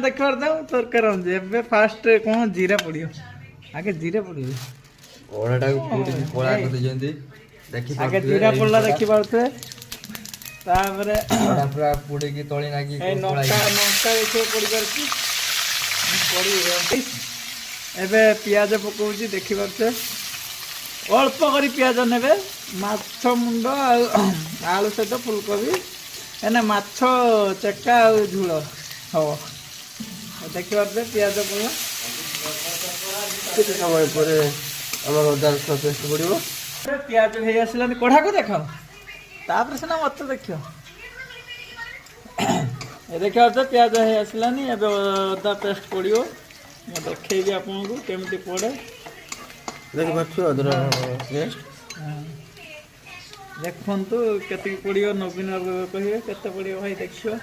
देख तोर फास्ट कौन जीरा पड़ियो आगे जीरा पड़ियो ओडाटा पूरी कोला कर देजंती देखि आगे जीरा पड़ला देखि पाउथे तापरे ओडा पूरा पूरी की तोली नागी ए नोका नोका देखि पड़ी करछि पड़ी एबे प्याज पकोउछि देखि पाउथे अल्प करी प्याज नेबे माछ मुंड आलू सहित फुलकोबी एने माछ चक्का आ झुल हो देखि पाउथे प्याज पड़ला केते समय परे हमर अदर पेस्ट पड़िबो प्याज हे आसलानी कढ़ा को देखो तापर सिना मत देखियो ए देखियो तो प्याज हे आसलानी एबे अदा पेस्ट पड़ियो मैं देखैबी आपन को केमती पड़े देख पाछो अदर पेस्ट देखंतु केते पड़ियो नवीन कहिए केते पड़ियो भाई देखियो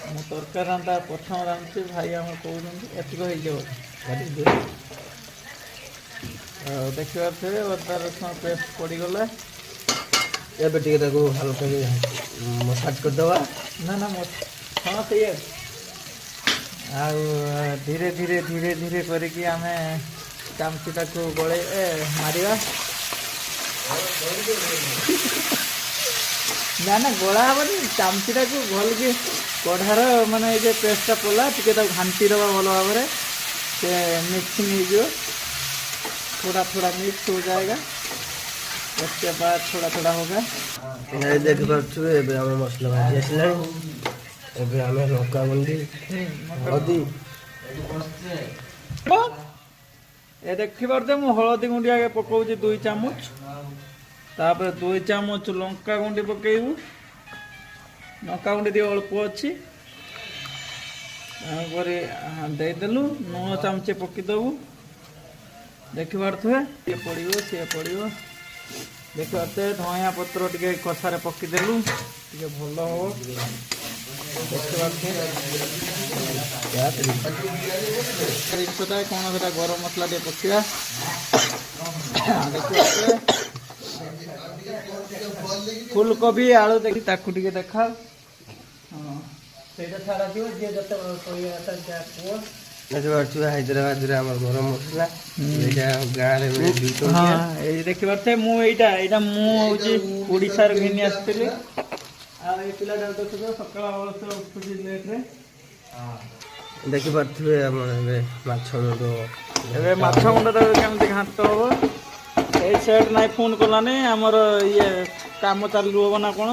मु तरकार रांदा प्रथम रांची भाई हम कहउछन एति को हे जो देखिए थे अदा रसुण पेस्ट पड़ी गला एबे टिके ताको हल्का मसाज कर दवा ना ना हाँ सही है आ धीरे धीरे धीरे धीरे करके आम चामचीटा को गले मारिया ना ना गला हेनी चामचीटा को भल के कढ़ार माने पेस्टा पड़ा टी घाटी दबा भल भाव से मिक्सिंग हो थोड़ा थोड़ा मिक्स हो जाएगा उसके बाद थोड़ा थोड़ा होगा ये देख पाछु एबे हम मसला भाजी आसला एबे हमें लंका गुंडी हल्दी ए देखि परते मु हळदी गुंडी आगे पकाउची 2 चामच तापर 2 चामच लंका गुंडी पकेइबु लंका गुंडी दे अल्प अछि तापरे दे देलु 9 चमचे पकी दबु देखि पारथुए ये पड़ियो से पड़ियो देखि पारते धनिया पत्र टिके कसारे पकी देलु टिके भलो हो देखि पारथे क्या तरी रिक्सटा कोन सेटा गरम मसला दे पकिया देखि पारते फूलकोबी आलू देखि ताकु टिके देखा हां सेटा छाड़ा दियो जे जते कोई आता जा को ऐसे बात हैदराबाद रे हमर गरम मसला एटा गां रे बिल्कुल हां ए देखि पारथे मु एटा मु होची ओडिसा रे घिनी आस्थिली आ ए पिला डाल देखो सकाळ अवश्य उठी लेट रे हां देखि पारथुए हमर एबे माछ मुंडो एबे माछ मुंडो केमति घांट हो ए साइड नाइ फोन कलाने हमर ये काम चालू हो ना कोन